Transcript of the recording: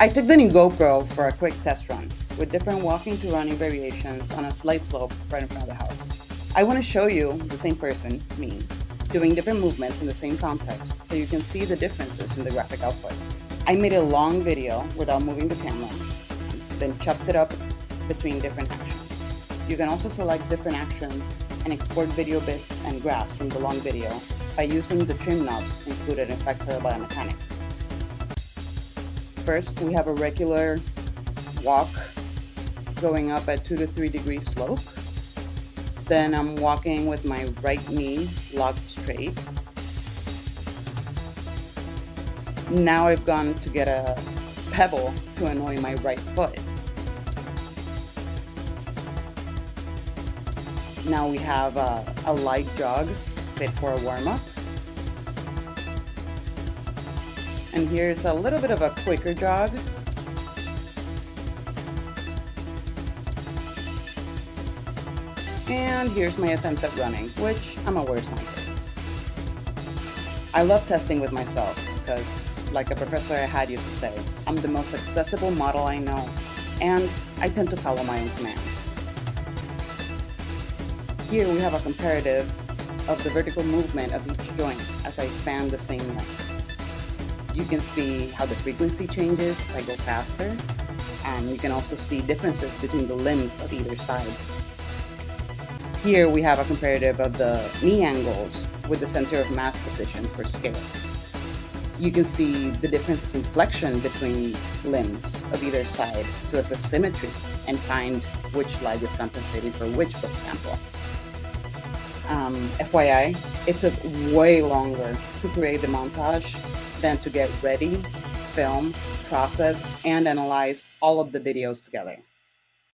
I took the new GoPro for a quick test run with different walking to running variations on a slight slope right in front of the house. I want to show you the same person, me, doing different movements in the same context so you can see the differences in the graphic output. I made a long video without moving the camera, then chopped it up between different actions. You can also select different actions and export video bits and graphs from the long video by using the trim knobs included in Factory Biomechanics. First, we have a regular walk going up at 2 to 3 degree slope. Then I'm walking with my right knee locked straight. Now I've gone to get a pebble to annoy my right foot. Now we have a light jog fit for a warm-up. And here's a little bit of a quicker jog. And here's my attempt at running, which I'm a worse hunter. I love testing with myself because, like a professor I had used to say, I'm the most accessible model I know, and I tend to follow my own command. Here we have a comparative of the vertical movement of each joint as I span the same length. You can see how the frequency changes as I go faster, and you can also see differences between the limbs of either side. Here we have a comparative of the knee angles with the center of mass position for scale. You can see the differences in flexion between limbs of either side to assess symmetry and find which leg is compensating for which foot sample. FYI, it took way longer to create the montage than to get ready, film, process, and analyze all of the videos together.